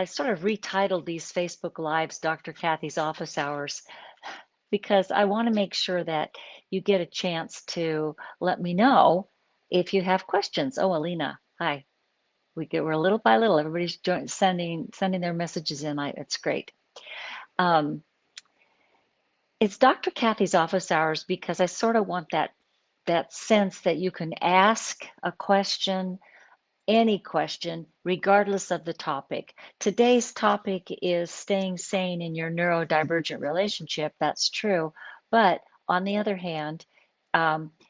I sort of retitled these Facebook Lives Dr. Kathy's Office Hours because I want to make sure that you get a chance to let me know if you have questions. Oh, Alina, hi. We're little by little, everybody's sending their messages in. It's great. Um, it's Dr. Kathy's Office Hours because I sort of want that sense that you can ask a question, any question, regardless of the topic. Today's topic is staying sane in your neurodivergent relationship. That's true. But on the other hand,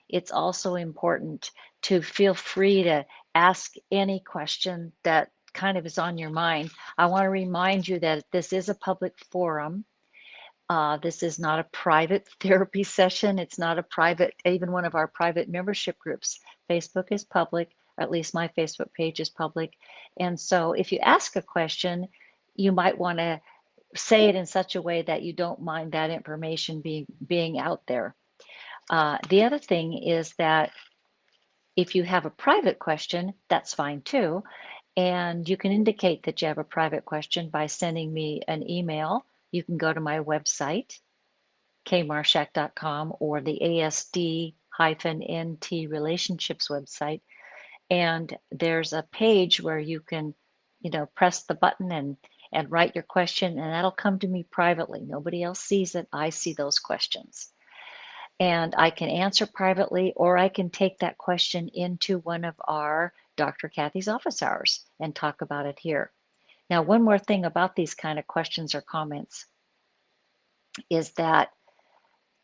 it's also important to feel free to ask any question that kind of is on your mind. I want to remind you that this is a public forum. This is not a private therapy session. It's not a private, even one of our private membership groups. Facebook is public, or at least my Facebook page is public. And so if you ask a question, you might want to say it in such a way that you don't mind that information being out there. The other thing is that if you have a private question, that's fine too. And you can indicate that you have a private question by sending me an email. You can go to my website, kmarshak.com, or the ASD-NT relationships website. And there's a page where you can, press the button and write your question, and that'll come to me privately. Nobody else sees it. I see those questions. And I can answer privately, or I can take that question into one of our Dr. Kathy's office hours and talk about it here. Now, one more thing about these kind of questions or comments is that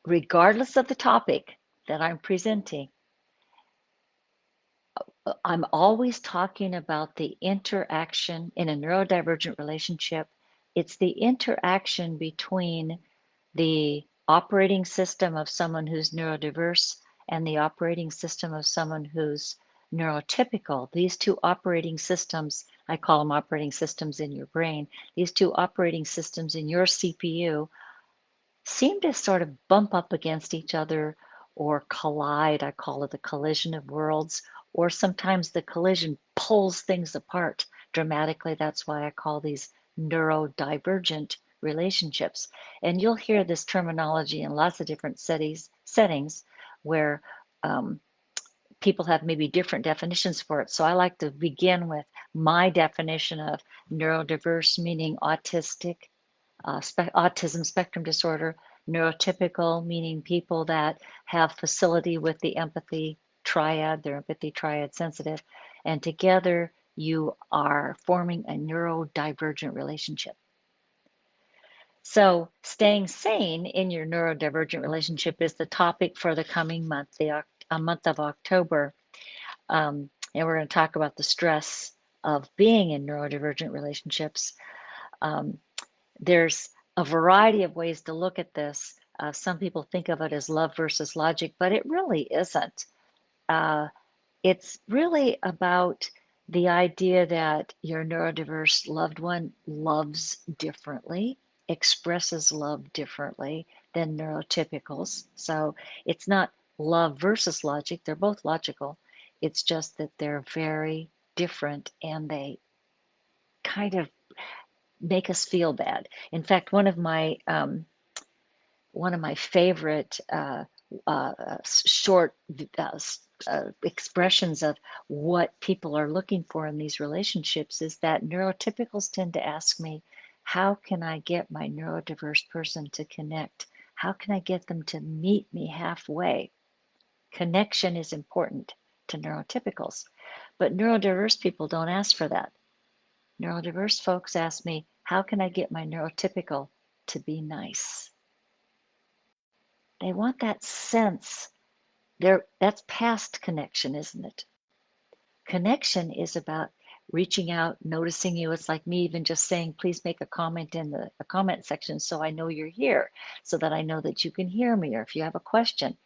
regardless of the topic that I'm presenting, I'm always talking about the interaction in a neurodivergent relationship. It's the interaction between the operating system of someone who's neurodiverse and the operating system of someone who's neurotypical. These two operating systems, I call them operating systems in your brain, these two operating systems in your CPU seem to sort of bump up against each other or collide. I call it the collision of worlds, or sometimes the collision pulls things apart dramatically. That's why I call these neurodivergent relationships. And you'll hear this terminology in lots of different settings where people have maybe different definitions for it. So I like to begin with my definition of neurodiverse, meaning autistic, autism spectrum disorder, neurotypical, meaning people that have facility with the empathy triad, they're empathy triad sensitive, and together you are forming a neurodivergent relationship. So staying sane in your neurodivergent relationship is the topic for the coming month, the month of October. And we're going to talk about the stress of being in neurodivergent relationships. There's a variety of ways to look at this. Some people think of it as love versus logic, but it really isn't. It's really about the idea that your neurodiverse loved one loves differently, expresses love differently than neurotypicals. So it's not love versus logic, they're both logical. It's just that they're very different and they kind of make us feel bad. In fact, one of my favorite short expressions of what people are looking for in these relationships is that neurotypicals tend to ask me, how can I get my neurodiverse person to connect? How can I get them to meet me halfway? Connection is important to neurotypicals, but neurodiverse people don't ask for that. Neurodiverse folks ask me, how can I get my neurotypical to be nice? They want that sense. That's past connection, isn't it? Connection is about reaching out, noticing you. It's like me even just saying, please make a comment in the comment section so I know you're here, so that I know that you can hear me. Or if you have a question,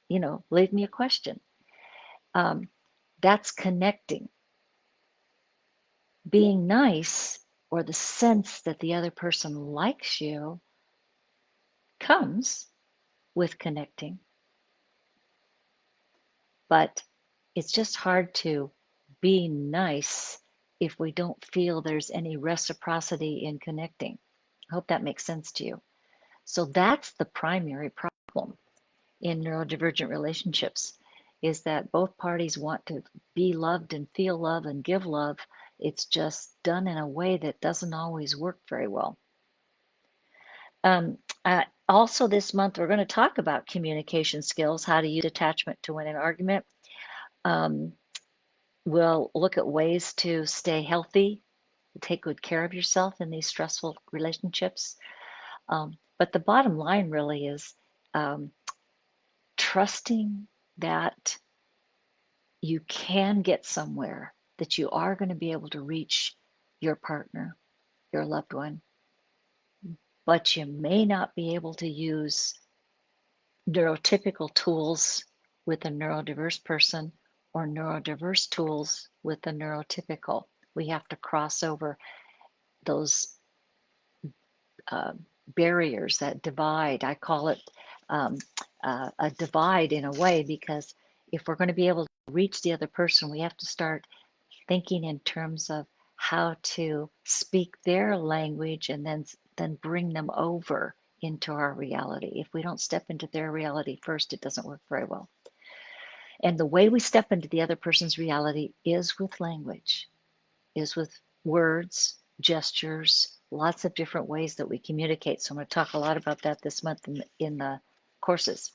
leave me a question. That's connecting. Being nice, or the sense that the other person likes you, comes with connecting. But it's just hard to be nice if we don't feel there's any reciprocity in connecting. I hope that makes sense to you. So that's the primary problem in neurodivergent relationships, is that both parties want to be loved and feel love and give love. It's just done in a way that doesn't always work very well. Um, Also, this month, we're going to talk about communication skills, how to use detachment to win an argument. Um, we'll look at ways to stay healthy, take good care of yourself in these stressful relationships. But the bottom line really is um, trusting that you can get somewhere, that you are going to be able to reach your partner, your loved one, but you may not be able to use neurotypical tools with a neurodiverse person or neurodiverse tools with a neurotypical. We have to cross over those uh, barriers, that divide. I call it um, a divide in a way, because if we're going to be able to reach the other person, we have to start thinking in terms of how to speak their language and then bring them over into our reality. If we don't step into their reality first, it doesn't work very well. And the way we step into the other person's reality is with language, is with words, gestures, lots of different ways that we communicate. So I'm going to talk a lot about that this month in the courses.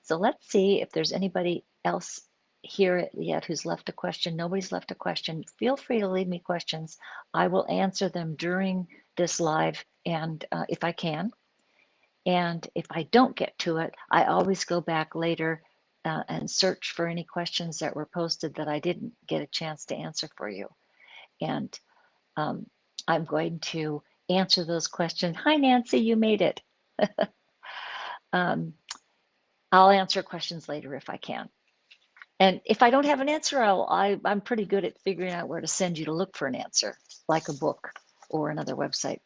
So let's see if there's anybody else here yet who's left a question. Nobody's left a question. Feel free to leave me questions. I will answer them during this live, and if I can. And if I don't get to it, I always go back later and search for any questions that were posted that I didn't get a chance to answer for you. And um, I'm going to answer those questions. Hi, Nancy, you made it. um, I'll answer questions later if I can. And if I don't have an answer, I'm pretty good at figuring out where to send you to look for an answer, like a book or another website.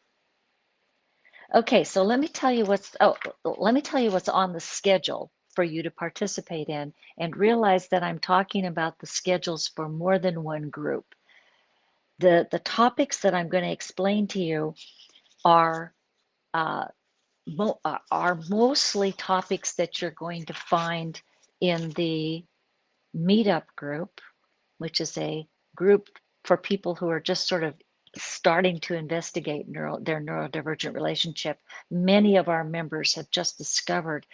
Okay, so let me tell you what's on the schedule for you to participate in, and realize that I'm talking about the schedules for more than one group. The topics that I'm going to explain to you are uh, are mostly topics that you're going to find in the meetup group, which is a group for people who are just sort of starting to investigate their neurodivergent relationship. Many of our members have just discovered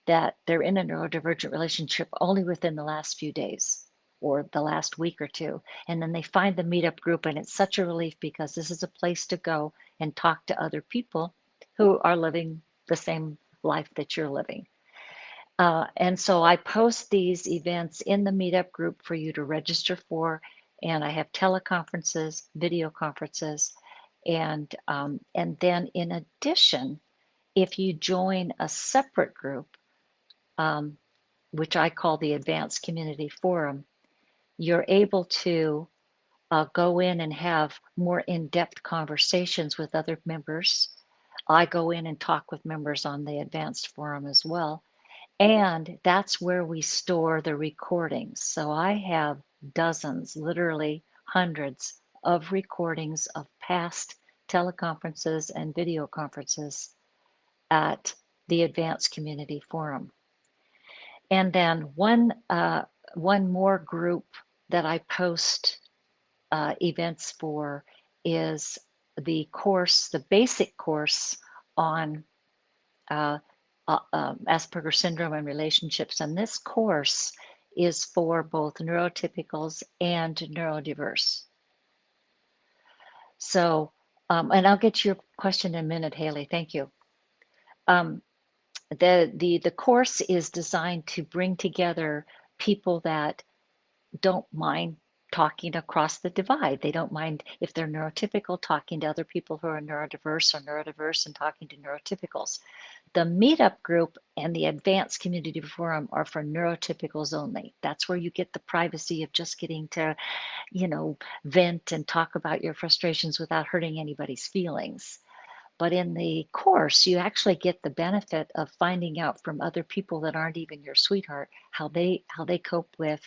that they're in a neurodivergent relationship only within the last few days or the last week or two. And then they find the meetup group, and it's such a relief because this is a place to go and talk to other people who are living the same life that you're living. And so I post these events in the meetup group for you to register for. And I have teleconferences, video conferences, and then in addition, if you join a separate group, um, which I call the Advanced Community Forum, you're able to go in and have more in-depth conversations with other members. I go in and talk with members on the Advanced Forum as well. And that's where we store the recordings. So I have dozens, literally hundreds of recordings of past teleconferences and video conferences at the Advanced Community Forum. And then one more group that I post events for is the course, the basic course on uh, Asperger's syndrome and relationships. And this course is for both neurotypicals and neurodiverse. So, and I'll get to your question in a minute, Haley. Thank you. The course is designed to bring together people that don't mind talking across the divide. They don't mind, if they're neurotypical, talking to other people who are neurodiverse, or neurodiverse and talking to neurotypicals. The meetup group and the Advanced Community Forum are for neurotypicals only. That's where you get the privacy of just getting to, vent and talk about your frustrations without hurting anybody's feelings. But in the course, you actually get the benefit of finding out from other people that aren't even your sweetheart how they cope with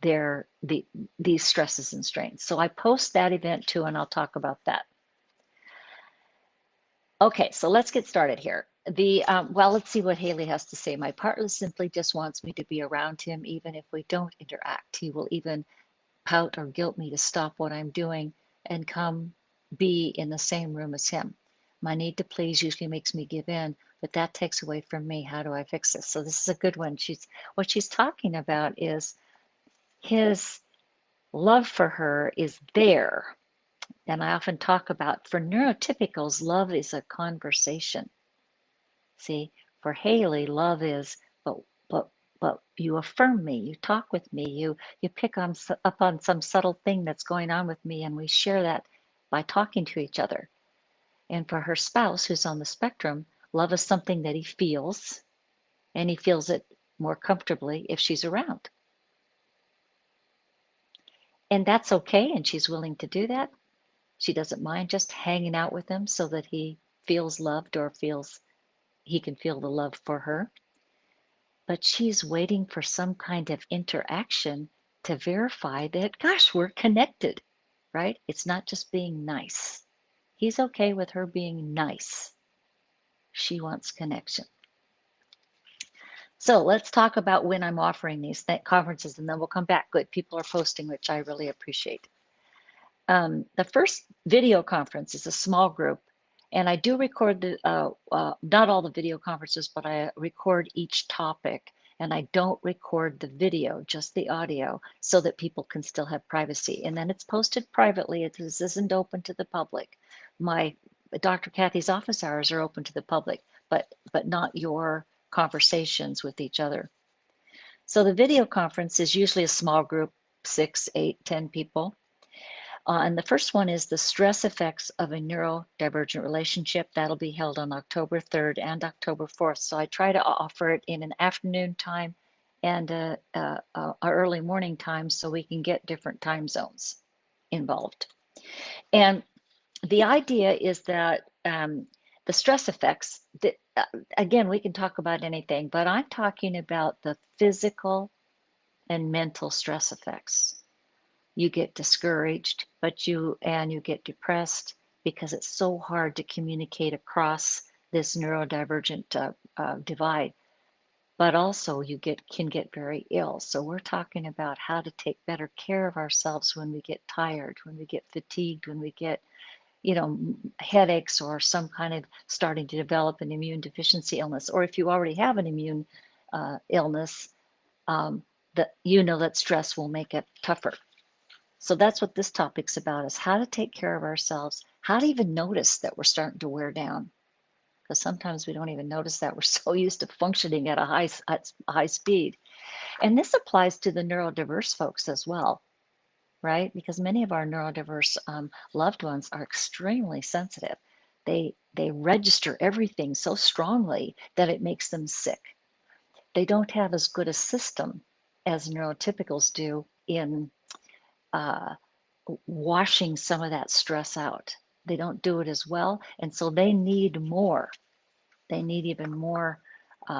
these stresses and strains. So I post that event too, and I'll talk about that. Okay, so let's get started here. Well, let's see what Haley has to say. My partner simply just wants me to be around him, even if we don't interact. He will even pout or guilt me to stop what I'm doing and come be in the same room as him. My need to please usually makes me give in, but that takes away from me. How do I fix this? So this is a good one. What she's talking about is his love for her is there. And I often talk about for neurotypicals, love is a conversation. See, for Haley, love is, but but but you affirm me, you talk with me, you pick up on some subtle thing that's going on with me, and we share that by talking to each other. And for her spouse, who's on the spectrum, love is something that he feels, and he feels it more comfortably if she's around. And that's okay, and she's willing to do that. She doesn't mind just hanging out with him so that he feels loved or feels he can feel the love for her. But she's waiting for some kind of interaction to verify that, gosh, we're connected, right? It's not just being nice. He's okay with her being nice. She wants connection. So let's talk about when I'm offering these conferences, and then we'll come back. Good, people are posting, which I really appreciate. The first video conference is a small group, and I do record not all the video conferences, but I record each topic, and I don't record the video, just the audio, so that people can still have privacy. And then it's posted privately. This isn't open to the public. My Dr. Kathy's office hours are open to the public, but not your conversations with each other. So the video conference is usually a small group, 6, 8, 10 people. And the first one is the stress effects of a neurodivergent relationship. That'll be held on October 3rd and October 4th. So I try to offer it in an afternoon time and a early morning time so we can get different time zones involved. And the idea is that the stress effects, again, we can talk about anything, but I'm talking about the physical and mental stress effects. You get discouraged, but you get depressed because it's so hard to communicate across this neurodivergent divide. But also you can get very ill. So we're talking about how to take better care of ourselves when we get tired, when we get fatigued, when we get headaches or some kind of starting to develop an immune deficiency illness, or if you already have an immune illness, that that stress will make it tougher. So that's what this topic's about, is how to take care of ourselves, how to even notice that we're starting to wear down. Because sometimes we don't even notice that. We're so used to functioning at a high speed. And this applies to the neurodiverse folks as well, right? Because many of our neurodiverse loved ones are extremely sensitive. They register everything so strongly that it makes them sick. They don't have as good a system as neurotypicals do in washing some of that stress out. They don't do it as well, and so they need more. They need even more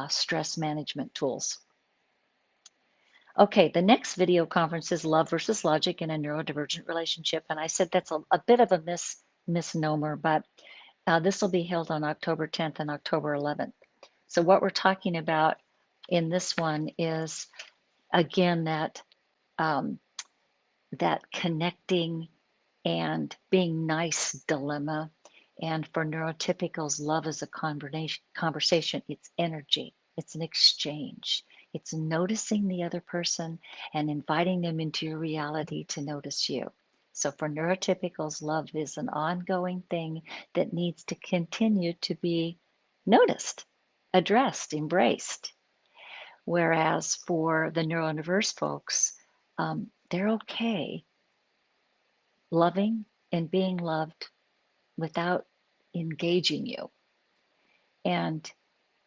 stress management tools. Okay, the next video conference is Love versus Logic in a Neurodivergent Relationship, and I said that's a bit of a misnomer, but this will be held on October 10th and October 11th. So what we're talking about in this one is, again, that connecting and being nice dilemma. And for neurotypicals, love is a conversation. It's energy. It's an exchange. It's noticing the other person and inviting them into your reality to notice you. So for neurotypicals, love is an ongoing thing that needs to continue to be noticed, addressed, embraced. Whereas for the neurodiverse folks, they're okay loving and being loved without engaging you. And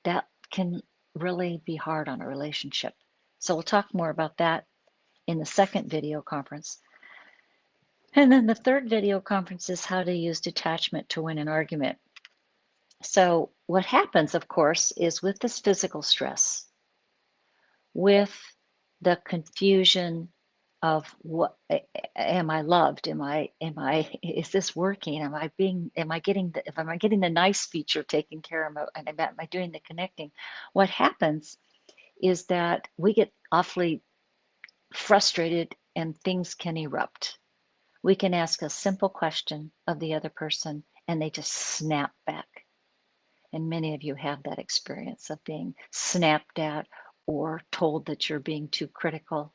that can really be hard on a relationship. So we'll talk more about that in the second video conference. And then the third video conference is how to use detachment to win an argument. So what happens, of course, is with this physical stress, with the confusion of what am I loved? Is this working? Am I getting the nice feature taken care of? And am I doing the connecting? What happens is that we get awfully frustrated and things can erupt. We can ask a simple question of the other person and they just snap back. And many of you have that experience of being snapped at or told that you're being too critical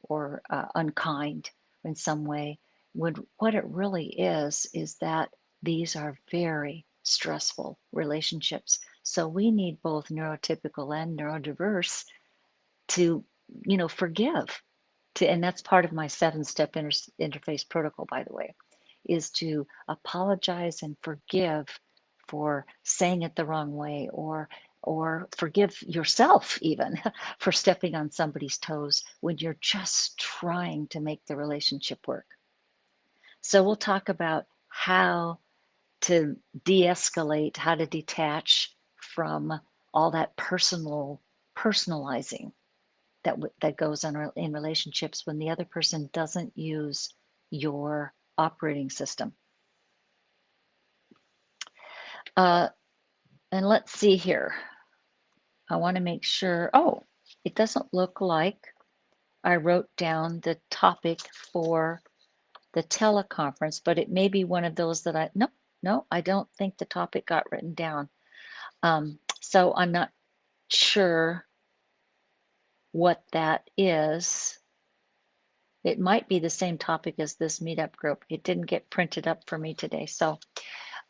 or unkind in some way. When what it really is that these are very stressful relationships. So we need both neurotypical and neurodiverse to, forgive. And that's part of my 7-step interface protocol, by the way, is to apologize and forgive for saying it the wrong way, or forgive yourself even for stepping on somebody's toes when you're just trying to make the relationship work. So we'll talk about how to de-escalate, how to detach from all that personalizing that goes on in relationships when the other person doesn't use your operating system. Uh, and let's see here. I want to make sure. Oh, it doesn't look like I wrote down the topic for the teleconference, but it may be one of those that no, I don't think the topic got written down. So I'm not sure what that is. It might be the same topic as this meetup group. It didn't get printed up for me today. So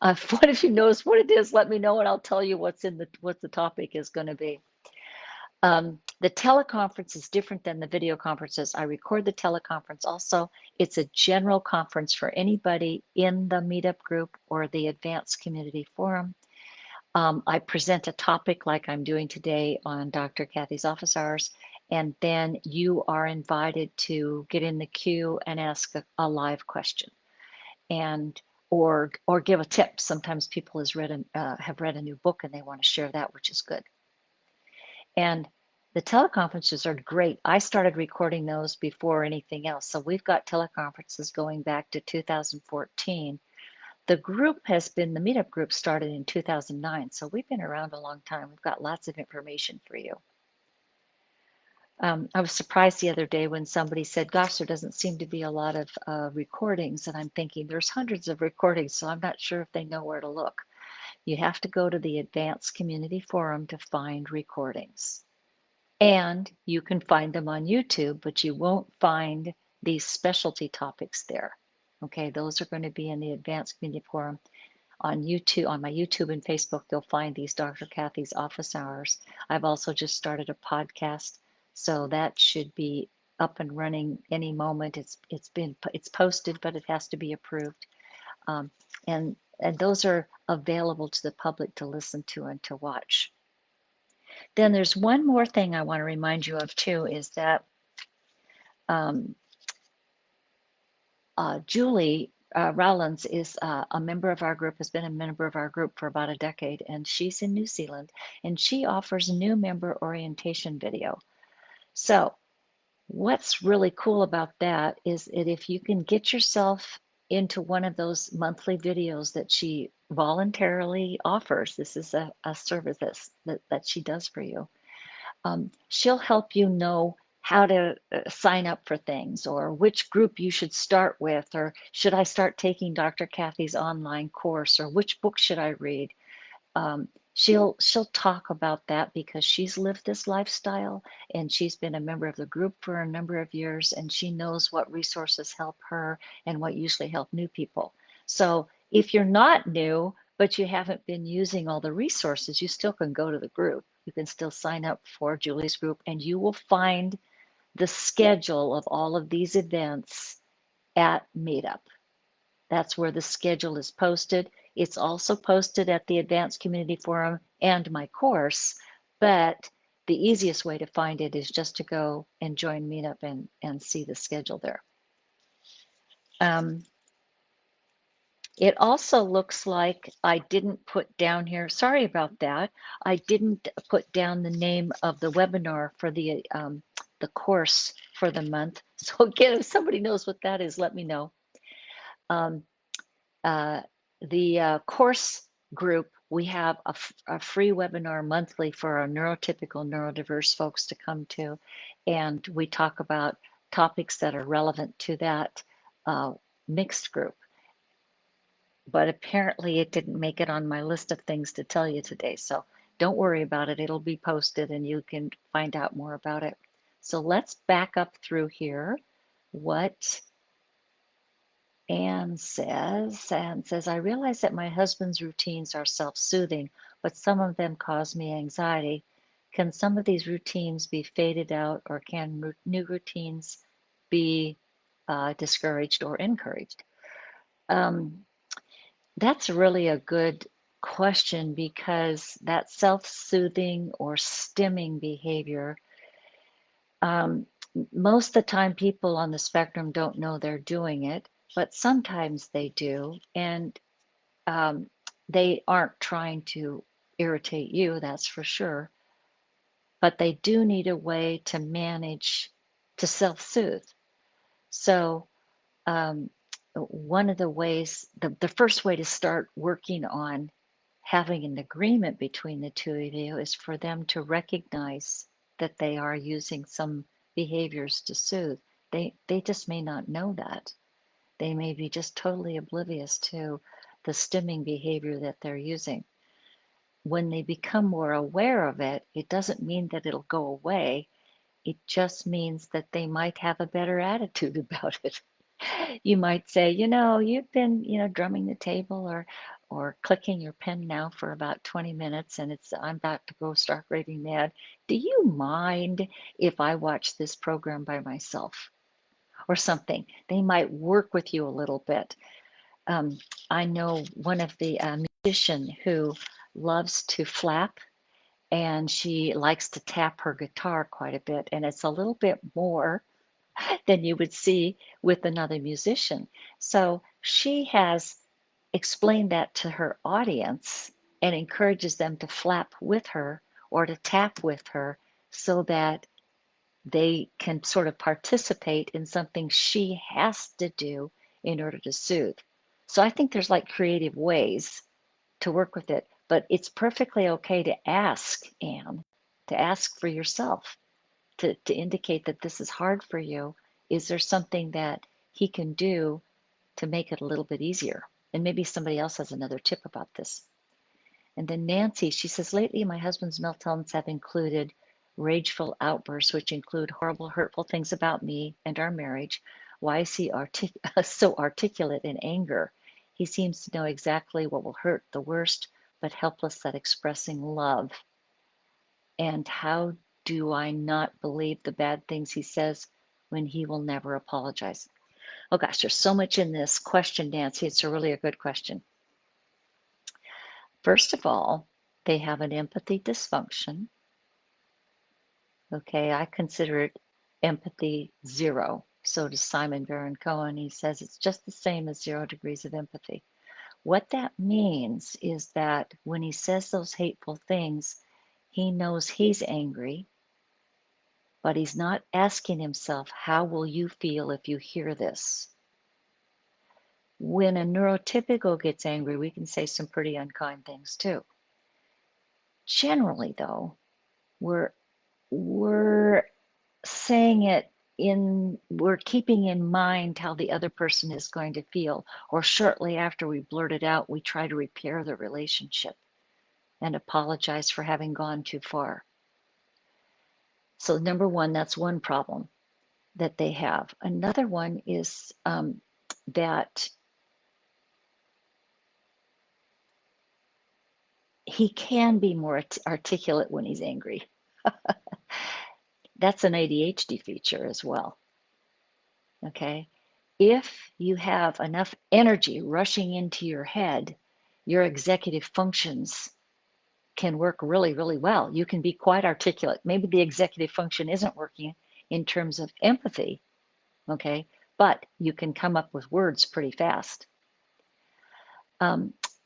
if one of you knows what it is, let me know and I'll tell you what the topic is going to be. The teleconference is different than the video conferences. I record the teleconference also. It's a general conference for anybody in the meetup group or the advanced community forum. I present a topic like I'm doing today on Dr. Kathy's office hours, and then you are invited to get in the queue and ask a live question, and or give a tip. Sometimes people have read a new book and they want to share that, which is good. And the teleconferences are great. I started recording those before anything else. So we've got teleconferences going back to 2014. The meetup group started in 2009. So we've been around a long time. We've got lots of information for you. I was surprised the other day when somebody said, gosh, there doesn't seem to be a lot of recordings. And I'm thinking there's hundreds of recordings, so I'm not sure if they know where to look. You have to go to the Advanced Community Forum to find recordings. And you can find them on YouTube, but you won't find these specialty topics there. Okay, those are going to be in the Advanced Community Forum. On YouTube, on my YouTube and Facebook, you'll find these Dr. Kathy's office hours. I've also just started a podcast, so that should be up and running any moment. It's posted, but it has to be approved. Um, and those are available to the public to listen to and to watch. Then there's one more thing I want to remind you of too, is that Julie Rowlands is a member of our group, has been a member of our group for about a decade, and she's in New Zealand, and she offers new member orientation video. So what's really cool about that is that if you can get yourself into one of those monthly videos that she voluntarily offers, this is a service that she does for you. She'll help you know how to sign up for things, or which group you should start with, or should I start taking Dr. Kathy's online course, or which book should I read. She'll talk about that because she's lived this lifestyle and she's been a member of the group for a number of years, and she knows what resources help her and what usually help new people. So if you're not new, but you haven't been using all the resources, you still can go to the group. You can still sign up for Julie's group, and you will find the schedule of all of these events at Meetup. That's where the schedule is posted. It's also posted at the Advanced Community Forum and my course, but the easiest way to find it is just to go and join Meetup and see the schedule there. It also looks like I didn't put down here, sorry about that, I didn't put down the name of the webinar for the the course for the month. So again, if somebody knows what that is, let me know. Um, uh, the course group, we have a free webinar monthly for our neurotypical, neurodiverse folks to come to. And we talk about topics that are relevant to that uh, mixed group. But apparently it didn't make it on my list of things to tell you today. So don't worry about it. It'll be posted and you can find out more about it. So let's back up through here. What Anne says, I realize that my husband's routines are self-soothing, but some of them cause me anxiety. Can some of these routines be faded out, or can new routines be discouraged or encouraged? Um, that's really a good question, because that self-soothing or stimming behavior, um, most of the time people on the spectrum don't know they're doing it, but sometimes they do. And um, they aren't trying to irritate you, that's for sure, but they do need a way to manage to self-soothe. So um, one of the ways, the first way to start working on having an agreement between the two of you is for them to recognize that they are using some behaviors to soothe. They just may not know that. They may be just totally oblivious to the stimming behavior that they're using. When they become more aware of it, it doesn't mean that it'll go away. It just means that they might have a better attitude about it. You might say, you've been, drumming the table or clicking your pen now for about 20 minutes, and I'm about to go start raving mad. Do you mind if I watch this program by myself or something? They might work with you a little bit. Um, I know one of the musician who loves to flap, and she likes to tap her guitar quite a bit, and it's a little bit more than you would see with another musician. So she has explained that to her audience and encourages them to flap with her or to tap with her, so that they can sort of participate in something she has to do in order to soothe. So I think there's like creative ways to work with it, but it's perfectly okay to ask, Anne, to ask for yourself, to indicate that this is hard for you. Is there something that he can do to make it a little bit easier? And maybe somebody else has another tip about this. And then Nancy, she says, lately my husband's meltdowns have included rageful outbursts, which include horrible, hurtful things about me and our marriage. Why is he so articulate in anger? He seems to know exactly what will hurt the worst, but helpless at expressing love. And how do I not believe the bad things he says when he will never apologize? Oh gosh, there's so much in this question, Nancy. It's really a good question. First of all, they have an empathy dysfunction. Okay, I consider it empathy zero. So does Simon Baron Cohen. He says it's just the same as 0 degrees of empathy. What that means is that when he says those hateful things, he knows he's angry, but he's not asking himself, how will you feel if you hear this? When a neurotypical gets angry, we can say some pretty unkind things too. Generally, though, we're saying it we're keeping in mind how the other person is going to feel, or shortly after we blurt it out, we try to repair the relationship and apologize for having gone too far. So number one, that's one problem that they have. Another one is that he can be more articulate when he's angry. That's an ADHD feature as well. Okay. If you have enough energy rushing into your head, your executive functions can work really, really well. You can be quite articulate. Maybe the executive function isn't working in terms of empathy, okay, but you can come up with words pretty fast.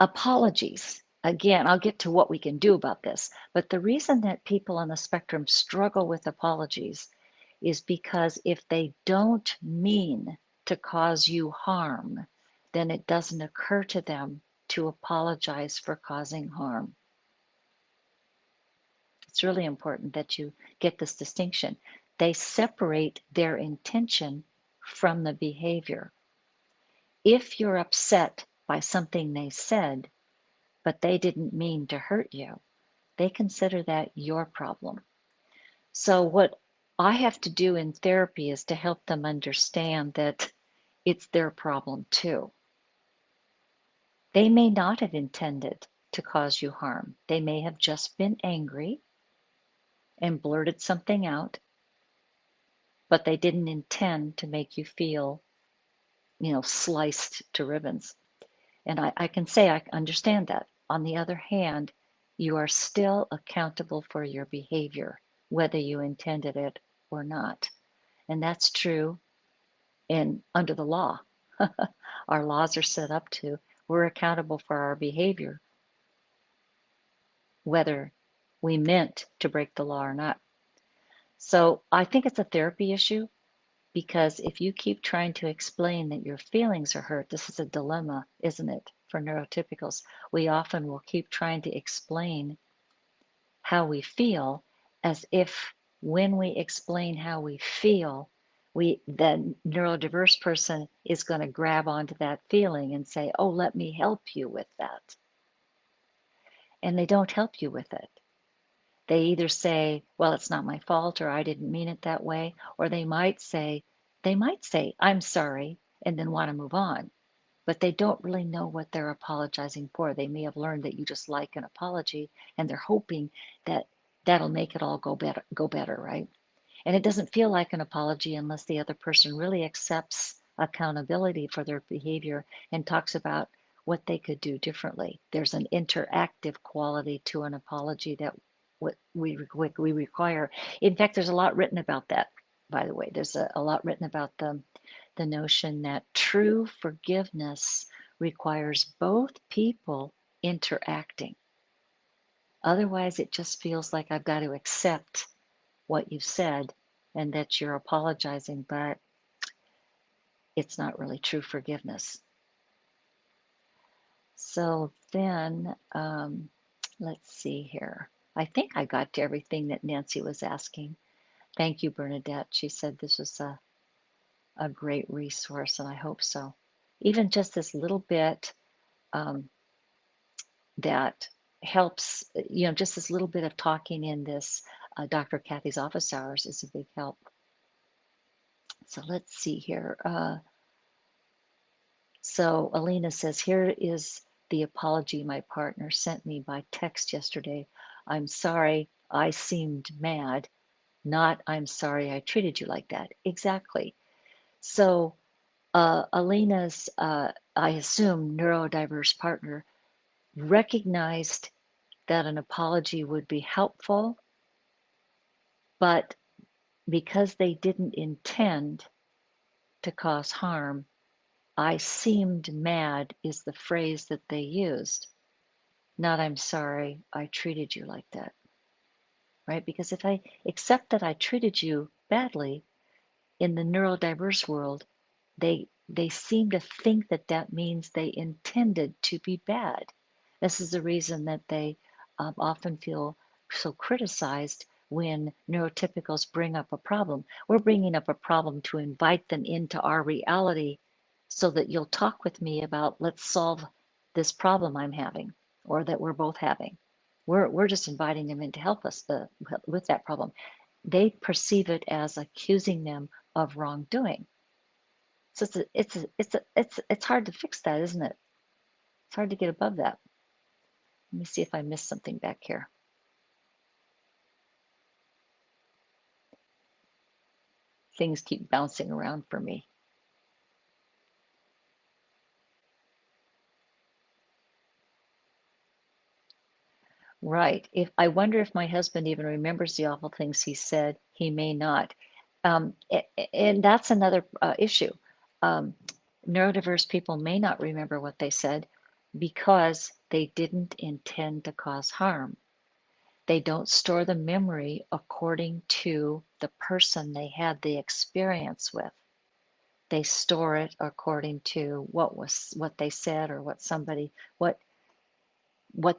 Apologies. Again, I'll get to what we can do about this, but the reason that people on the spectrum struggle with apologies is because if they don't mean to cause you harm, then it doesn't occur to them to apologize for causing harm. It's really important that you get this distinction. They separate their intention from the behavior. If you're upset by something they said, but they didn't mean to hurt you, they consider that your problem. So, what I have to do in therapy is to help them understand that it's their problem too. They may not have intended to cause you harm. They may have just been angry and blurted something out, but they didn't intend to make you feel, sliced to ribbons. And I can say I understand that. On the other hand, you are still accountable for your behavior, whether you intended it or not. And that's true in under the law. Our laws are set up to, we're accountable for our behavior, whether we meant to break the law or not. So I think it's a therapy issue because if you keep trying to explain that your feelings are hurt, this is a dilemma, isn't it, for neurotypicals? We often will keep trying to explain how we feel as if when we explain how we feel, the neurodiverse person is going to grab onto that feeling and say, oh, let me help you with that. And they don't help you with it. They either say, well, it's not my fault, or I didn't mean it that way, or they might say, I'm sorry, and then want to move on. But they don't really know what they're apologizing for. They may have learned that you just like an apology, and they're hoping that that'll make it all go better, right? And it doesn't feel like an apology unless the other person really accepts accountability for their behavior and talks about what they could do differently. There's an interactive quality to an apology that what we require. In fact, there's a lot written about that, by the way. There's a lot written about the notion that true forgiveness requires both people interacting. Otherwise, it just feels like I've got to accept what you've said and that you're apologizing, but it's not really true forgiveness. So then, let's see here. I think I got to everything that Nancy was asking. Thank you, Bernadette. She said this was a great resource, and I hope so. Even just this little bit um, that helps, just this little bit of talking in this Dr. Kathy's office hours is a big help. So let's see here. So Alina says, here is the apology my partner sent me by text yesterday. I'm sorry I seemed mad, not I'm sorry I treated you like that. Exactly. So Alina's, I assume, neurodiverse partner recognized that an apology would be helpful, but because they didn't intend to cause harm, I seemed mad is the phrase that they used. Not I'm sorry I treated you like that, right? Because if I accept that I treated you badly in the neurodiverse world, they seem to think that that means they intended to be bad. This is the reason that they often feel so criticized when neurotypicals bring up a problem. We're bringing up a problem to invite them into our reality so that you'll talk with me about let's solve this problem I'm having or that we're both having. We're just inviting them in to help us with that problem. They perceive it as accusing them of wrongdoing. So it's hard to fix that, isn't it? It's hard to get above that. Let me see if I missed something back here. Things keep bouncing around for me. Right. If I wonder if my husband even remembers the awful things he said, he may not. And that's another issue. Um, Neurodiverse people may not remember what they said because they didn't intend to cause harm. They don't store the memory according to the person they had the experience with. They store it according to what they said or what the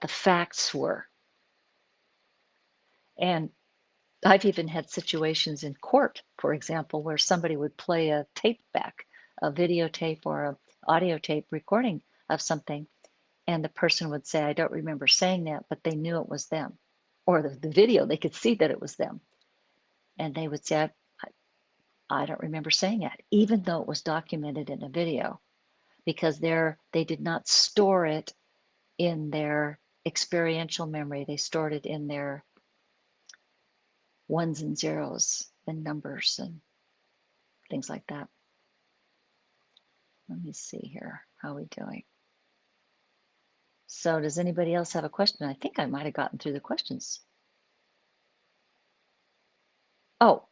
facts were. And I've even had situations in court, for example, where somebody would play a tape back, a videotape or a audio tape recording of something, and the person would say, I don't remember saying that, but they knew it was them. Or the video, they could see that it was them. And they would say, I don't remember saying that, even though it was documented in a video, because they did not store it in their experiential memory. They stored it in their ones and zeros and numbers and things like that. Let me see here. How are we doing? So does anybody else have a question? I think I might have gotten through the questions. Oh,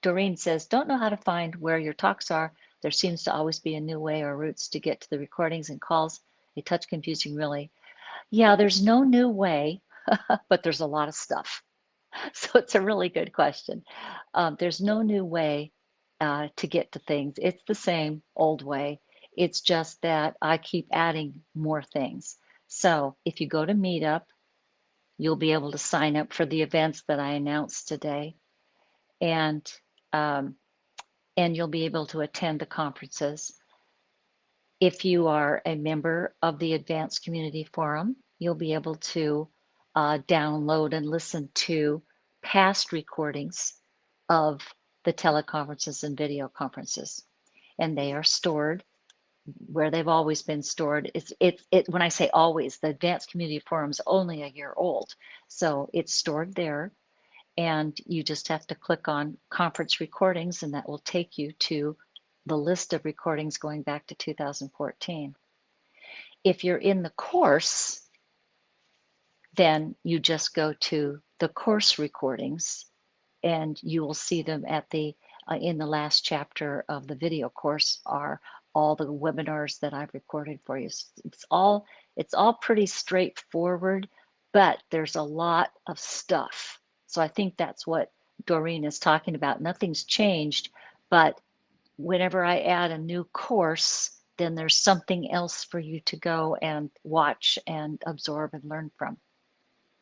Doreen says, don't know how to find where your talks are. There seems to always be a new way or routes to get to the recordings and calls. A touch confusing, really. Yeah, there's no new way, but there's a lot of stuff. So it's a really good question. There's no new way to get to things. It's the same old way. It's just that I keep adding more things. So if you go to Meetup, you'll be able to sign up for the events that I announced today, and um, and you'll be able to attend the conferences. If you are a member of the Advanced Community Forum, you'll be able to download and listen to past recordings of the teleconferences and video conferences. And they are stored where they've always been stored. When I say always, the Advanced Community Forum is only a year old. So it's stored there. And you just have to click on conference recordings, and that will take you to the list of recordings going back to 2014. If you're in the course, then you just go to the course recordings, and you will see them at in the last chapter of the video course are all the webinars that I've recorded for you. It's all pretty straightforward, but there's a lot of stuff. So I think that's what Doreen is talking about. Nothing's changed, but whenever I add a new course, then there's something else for you to go and watch and absorb and learn from.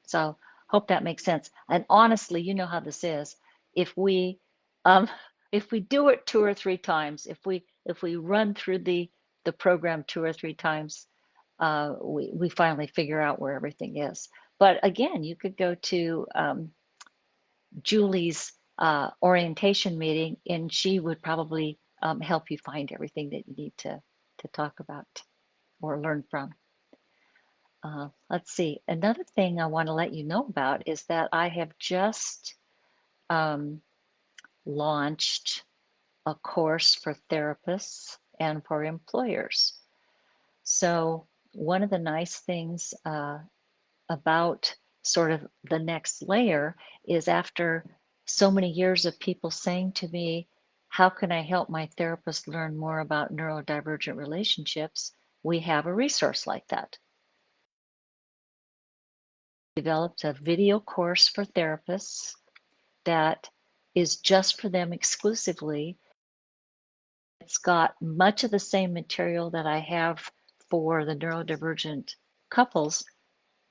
So hope that makes sense. And honestly, you know how this is. If we um, if we do it 2 or 3 times, if we run through the program 2 or 3 times, we finally figure out where everything is. But again, you could go to Julie's orientation meeting, and she would probably help you find everything that you need to talk about or learn from. Let's see. Another thing I want to let you know about is that I have just um, launched a course for therapists and for employers. So one of the nice things about sort of the next layer is after so many years of people saying to me, how can I help my therapist learn more about neurodivergent relationships? We have a resource like that. Developed a video course for therapists that is just for them exclusively. It's got much of the same material that I have for the neurodivergent couples,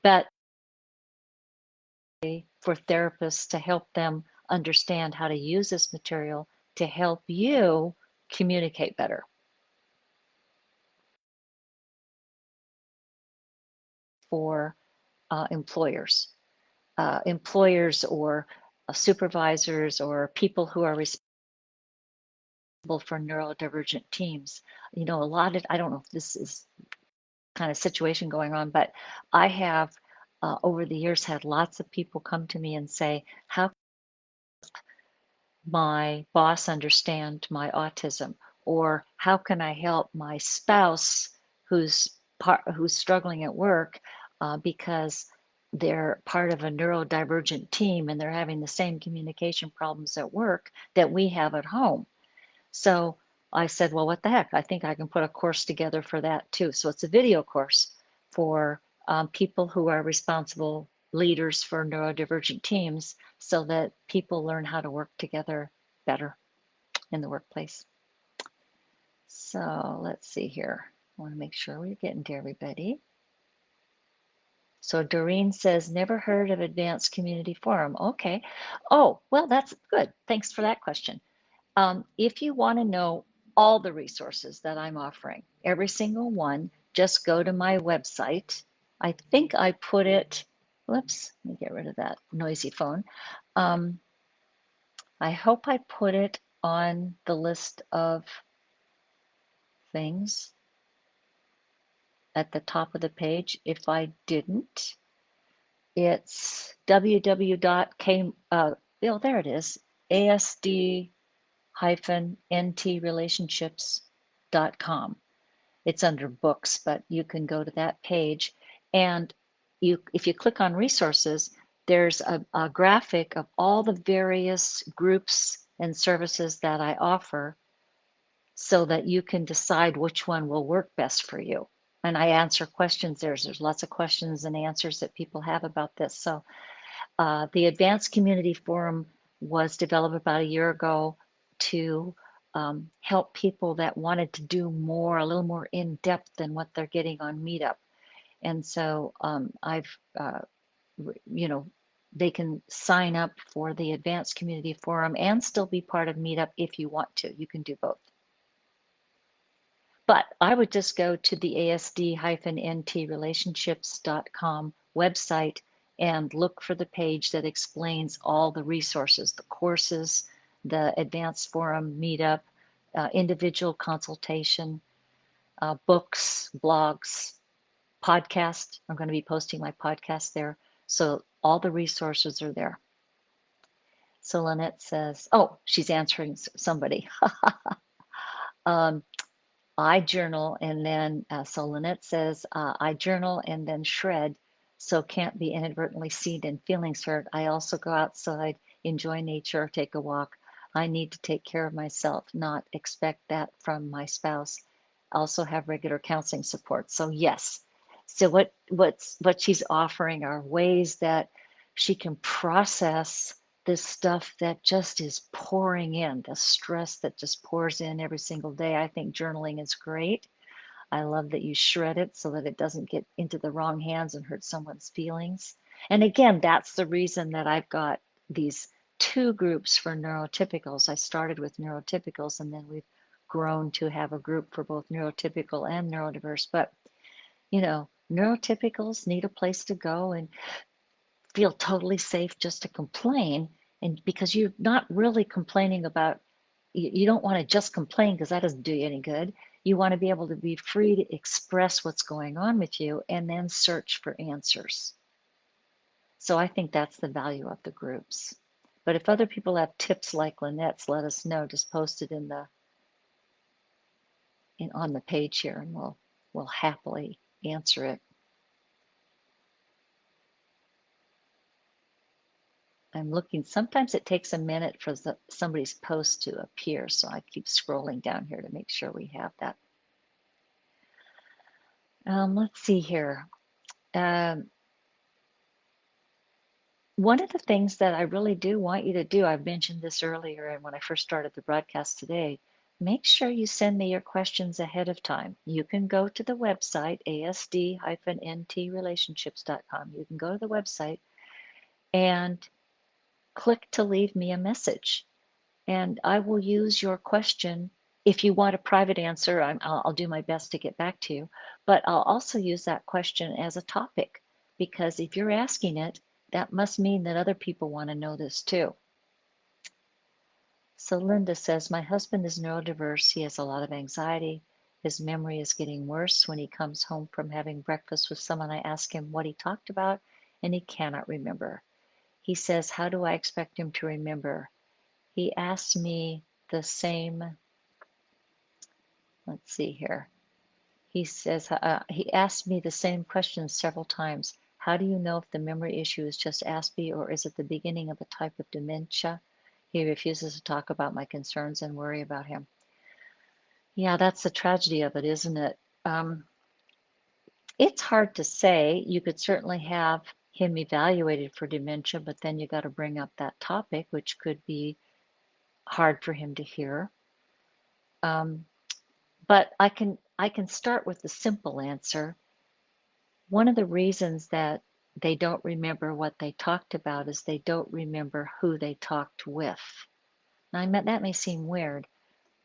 but for therapists to help them understand how to use this material to help you communicate better. For employers or supervisors or people who are responsible for neurodivergent teams. I don't know if this is kind of situation going on, but I have over the years had lots of people come to me and say, how can my boss understand my autism? Or how can I help my spouse who's struggling at work because they're part of a neurodivergent team and they're having the same communication problems at work that we have at home? So I said, well, what the heck? I think I can put a course together for that too. So it's a video course for people who are responsible leaders for neurodivergent teams so that people learn how to work together better in the workplace. So let's see here. I want to make sure we're getting to everybody. So Doreen says, never heard of Advanced Community Forum. Okay. Oh, well, that's good. Thanks for that question. If you want to know all the resources that I'm offering, every single one, just go to my website. I think I put it, whoops, let me get rid of that noisy phone. I hope I put it on the list of things at the top of the page. If I didn't, it's www.k, oh, there it is, asd-ntrelationships.com. It's under books, but you can go to that page. And if you click on resources, there's a graphic of all the various groups and services that I offer so that you can decide which one will work best for you. And I answer questions. There's lots of questions and answers that people have about this. So the Advanced Community Forum was developed about a year ago to help people that wanted to do more, a little more in depth than what they're getting on Meetup. And so you know, they can sign up for the Advanced Community Forum and still be part of Meetup if you want to. You can do both. But I would just go to the asd-ntrelationships.com website and look for the page that explains all the resources, the courses, the advanced forum meetup, individual consultation, books, blogs, podcast. I'm going to be posting my podcast there. So all the resources are there. So Lynette says, oh, she's answering somebody. I journal and then, so Lynette says, I journal and then shred, so can't be inadvertently seen and feelings hurt. I also go outside, enjoy nature, take a walk. I need to take care of myself, not expect that from my spouse. Also have regular counseling support. So yes. So what she's offering are ways that she can process this stuff that just is pouring in, the stress that just pours in every single day. I think journaling is great. I love that you shred it so that it doesn't get into the wrong hands and hurt someone's feelings. And again, that's the reason that I've got these two groups for neurotypicals. I started with neurotypicals and then we've grown to have a group for both neurotypical and neurodiverse. But, you know, neurotypicals need a place to go and feel totally safe just to complain, and because you're not really complaining about, you don't want to just complain because that doesn't do you any good. You want to be able to be free to express what's going on with you and then search for answers. So I think that's the value of the groups. But if other people have tips like Lynette's, let us know. Just post it on the page here and we'll happily answer it. I'm looking, sometimes it takes a minute for somebody's post to appear, so I keep scrolling down here to make sure we have that. Let's see here. One of the things that I really do want you to do, I've mentioned this earlier and when I first started the broadcast today, make sure you send me your questions ahead of time. You can go to the website, asd-ntrelationships.com. You can go to the website and click to leave me a message. And I will use your question. If you want a private answer, I'll do my best to get back to you, but I'll also use that question as a topic, because if you're asking it, that must mean that other people want to know this too. So Linda says, my husband is neurodiverse. He has a lot of anxiety. His memory is getting worse. When he comes home from having breakfast with someone, I ask him what he talked about, and he cannot remember. He says, how do I expect him to remember? He asked me the same, let's see here. He says, he asked me the same question several times. How do you know if the memory issue is just Aspie or is it the beginning of a type of dementia? He refuses to talk about my concerns and worry about him. Yeah, that's the tragedy of it, isn't it? It's hard to say. You could certainly have him evaluated for dementia, but then you got to bring up that topic, which could be hard for him to hear. Um, but I can start with the simple answer. One of the reasons that they don't remember what they talked about is they don't remember who they talked with. Now, that may seem weird,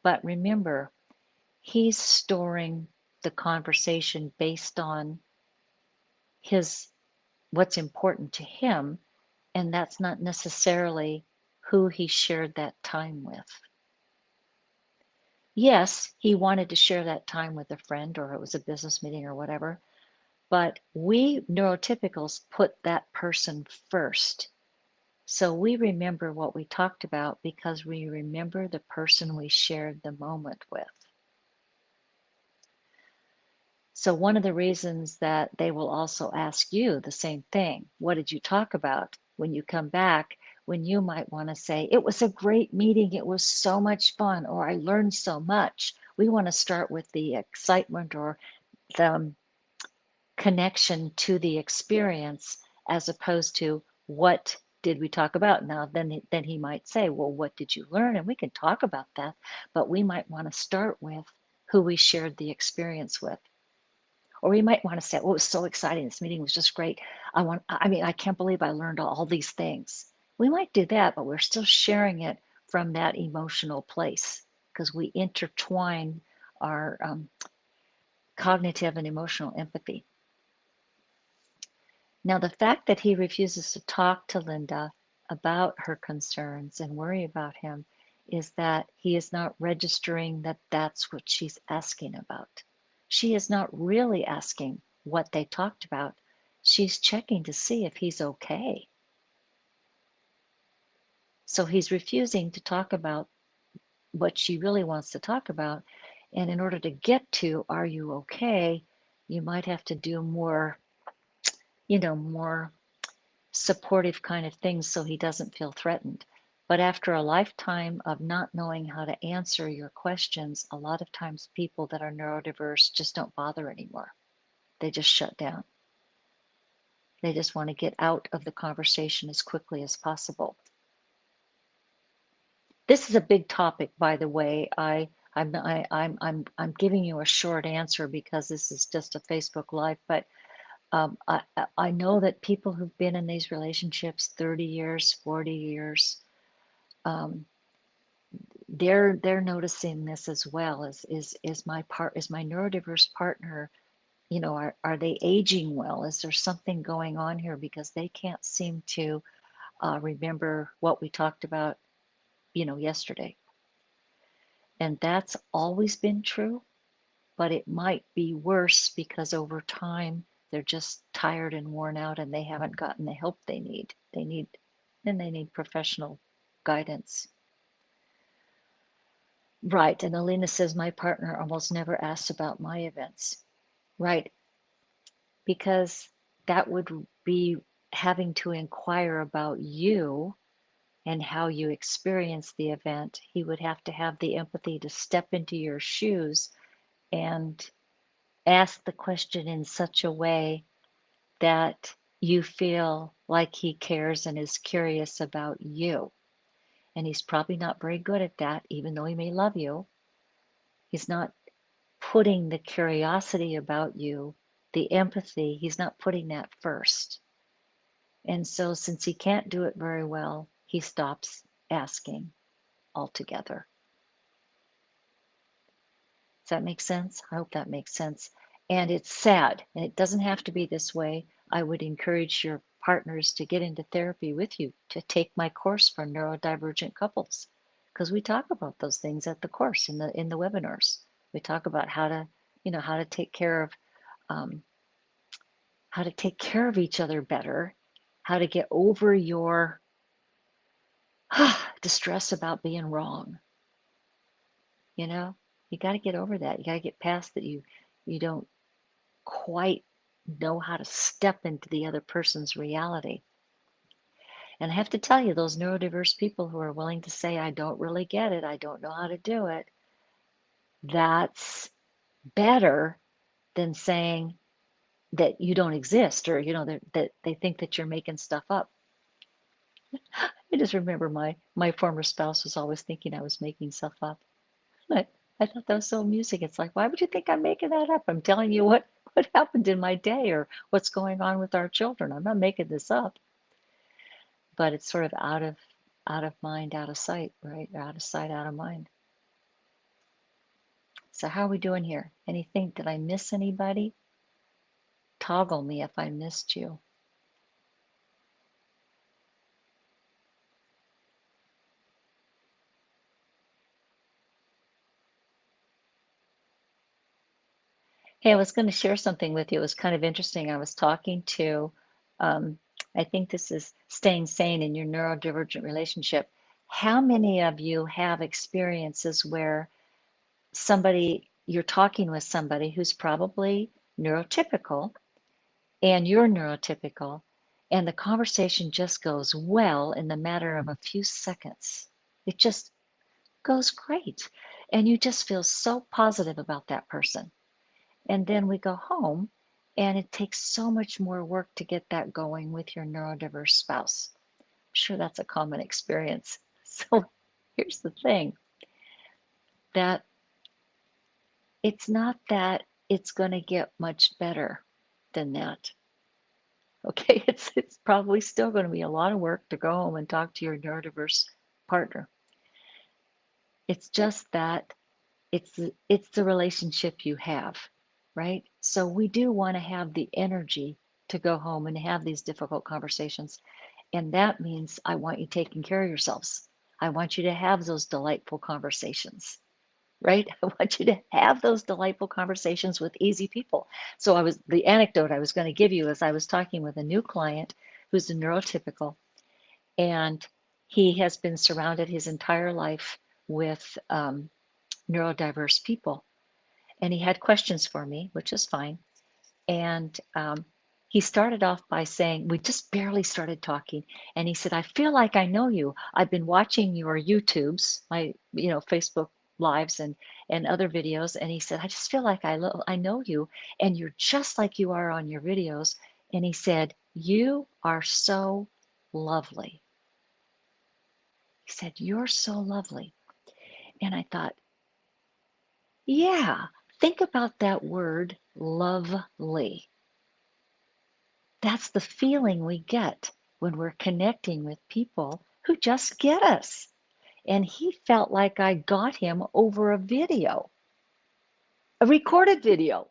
but remember, he's storing the conversation based on his what's important to him, and that's not necessarily who he shared that time with. Yes, he wanted to share that time with a friend, or it was a business meeting or whatever, but we neurotypicals put that person first. So we remember what we talked about because we remember the person we shared the moment with. So one of the reasons that they will also ask you the same thing, what did you talk about when you come back, when you might want to say, it was a great meeting, it was so much fun, or I learned so much. We want to start with the excitement or the connection to the experience as opposed to what did we talk about. Now then he might say, well, what did you learn? And we can talk about that, but we might want to start with who we shared the experience with. Or we might want to say, oh, it was so exciting, this meeting was just great, I can't believe I learned all these things. We might do that, but we're still sharing it from that emotional place because we intertwine our cognitive and emotional empathy. Now, the fact that he refuses to talk to Linda about her concerns and worry about him is that he is not registering that that's what she's asking about. She is not really asking what they talked about. She's checking to see if he's okay. So he's refusing to talk about what she really wants to talk about. And in order to get to, are you okay? You might have to do more, more supportive kind of things so he doesn't feel threatened. But after a lifetime of not knowing how to answer your questions, a lot of times people that are neurodiverse just don't bother anymore. They just shut down. They just want to get out of the conversation as quickly as possible. This is a big topic, by the way. I'm giving you a short answer because this is just a Facebook Live, but I know that people who've been in these relationships 30 years, 40 years, um, they're noticing this as well. Is my neurodiverse partner, are they aging well? Is there something going on here because they can't seem to remember what we talked about, yesterday? And that's always been true, but it might be worse because over time they're just tired and worn out and they haven't gotten the help they need. They need professional guidance. Right. And Alina says, my partner almost never asks about my events. Right. Because that would be having to inquire about you and how you experience the event. He would have to have the empathy to step into your shoes and ask the question in such a way that you feel like he cares and is curious about you. And he's probably not very good at that, even though he may love you. He's not putting the curiosity about you, the empathy, he's not putting that first. And so, since he can't do it very well, he stops asking altogether. Does that make sense? I hope that makes sense. And it's sad, and it doesn't have to be this way. I would encourage your partners to get into therapy with you, to take my course for neurodivergent couples, because we talk about those things at the course in the webinars. We talk about how to take care of um, each other better, how to get over your distress about being wrong. You know, you got to get over that. You got to get past that. You don't quite know how to step into the other person's reality. And I have to tell you, those neurodiverse people who are willing to say, I don't really get it, I don't know how to do it, that's better than saying, that you don't exist, or that they think that you're making stuff up. I just remember my former spouse was always thinking I was making stuff up. I, I thought that was so amusing. It's like, why would you think I'm making that up? I'm telling you what happened in my day or what's going on with our children. I'm not making this up. But it's sort of out of mind, out of sight, right? Out of sight, out of mind. So how are we doing here? Anything? Did I miss anybody? Toggle me if I missed you. Hey, I was going to share something with you. It was kind of interesting. I was talking to, um, I think this is staying sane in your neurodivergent relationship. How many of you have experiences where you're talking with somebody who's probably neurotypical and you're neurotypical, and the conversation just goes well in the matter of a few seconds? It just goes great. And you just feel so positive about that person. And then we go home, and it takes so much more work to get that going with your neurodiverse spouse. I'm sure that's a common experience. So here's the thing, that it's not that it's going to get much better than that. Okay, it's probably still going to be a lot of work to go home and talk to your neurodiverse partner. It's just that it's the relationship you have, right? So we do want to have the energy to go home and have these difficult conversations. And that means I want you taking care of yourselves. I want you to have those delightful conversations, right? I want you to have those delightful conversations with easy people. So the anecdote I was going to give you is I was talking with a new client who's a neurotypical, and he has been surrounded his entire life with neurodiverse people. And he had questions for me, which is fine. And he started off by saying, we just barely started talking. And he said, I feel like I know you. I've been watching your YouTubes, Facebook lives and other videos. And he said, I just feel like I know you. And you're just like you are on your videos. And he said, you are so lovely. He said, you're so lovely. And I thought, yeah, think about that word, lovely. That's the feeling we get when we're connecting with people who just get us. And he felt like I got him over a video, a recorded video.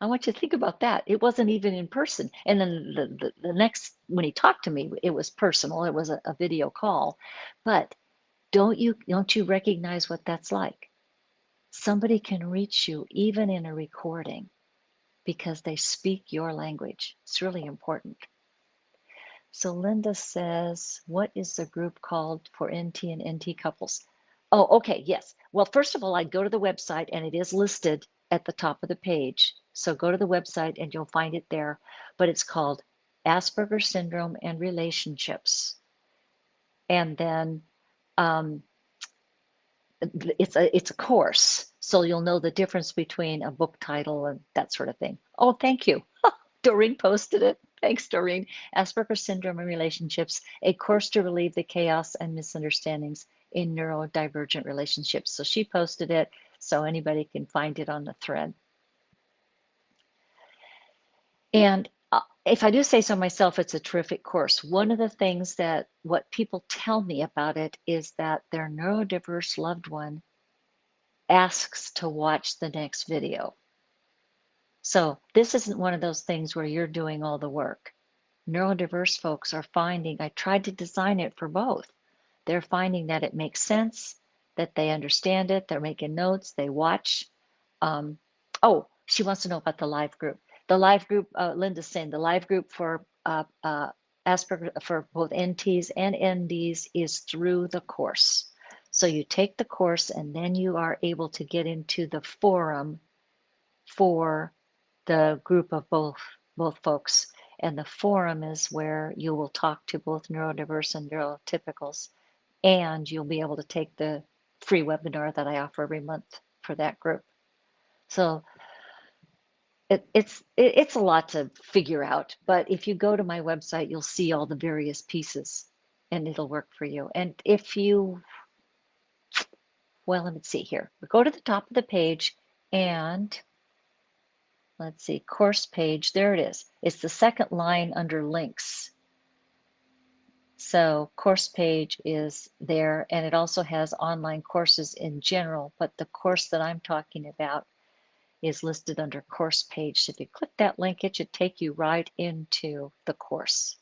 I want you to think about that. It wasn't even in person. And then the next, when he talked to me, it was personal. It was a video call. But don't you recognize what that's like? Somebody can reach you even in a recording because they speak your language. It's really important. So Linda says, what is the group called for NT and NT couples? Oh, okay, yes. Well, first of all, I'd go to the website, and it is listed at the top of the page. So go to the website and you'll find it there. But it's called Asperger Syndrome and Relationships. And then um, it's a course. So you'll know the difference between a book title and that sort of thing. Oh, thank you. Doreen posted it. Thanks, Doreen. Asperger Syndrome and Relationships, a course to relieve the chaos and misunderstandings in neurodivergent relationships. So she posted it, so anybody can find it on the thread. And if I do say so myself, it's a terrific course. One of the things what people tell me about it is that their neurodiverse loved one asks to watch the next video. So this isn't one of those things where you're doing all the work. Neurodiverse folks are finding, I tried to design it for both. They're finding that it makes sense, that they understand it, they're making notes, they watch. Um, oh, she wants to know about the live group. The live group, Linda's saying the live group for Asperger, for both NTs and NDs is through the course. So you take the course and then you are able to get into the forum for the group of both folks. And the forum is where you will talk to both neurodiverse and neurotypicals, and you'll be able to take the free webinar that I offer every month for that group. So It's a lot to figure out, but if you go to my website, you'll see all the various pieces and it'll work for you. And if you, well, let me see here. We go to the top of the page and let's see, course page, there it is. It's the second line under links. So course page is there, and it also has online courses in general, but the course that I'm talking about is listed under course page. So if you click that link, it should take you right into the course.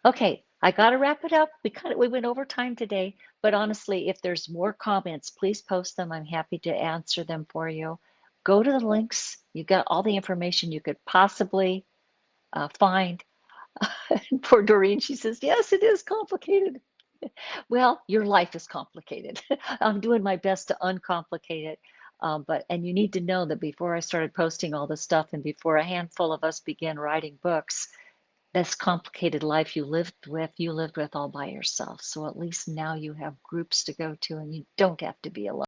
Okay, I got to wrap it up. We went over time today, but honestly, if there's more comments, please post them. I'm happy to answer them for you. Go to the links. You got all the information you could possibly find. Poor Doreen, she says, yes, it is complicated. Well, your life is complicated. I'm doing my best to uncomplicate it. And you need to know that before I started posting all this stuff and before a handful of us began writing books, this complicated life you lived with all by yourself. So at least now you have groups to go to and you don't have to be alone.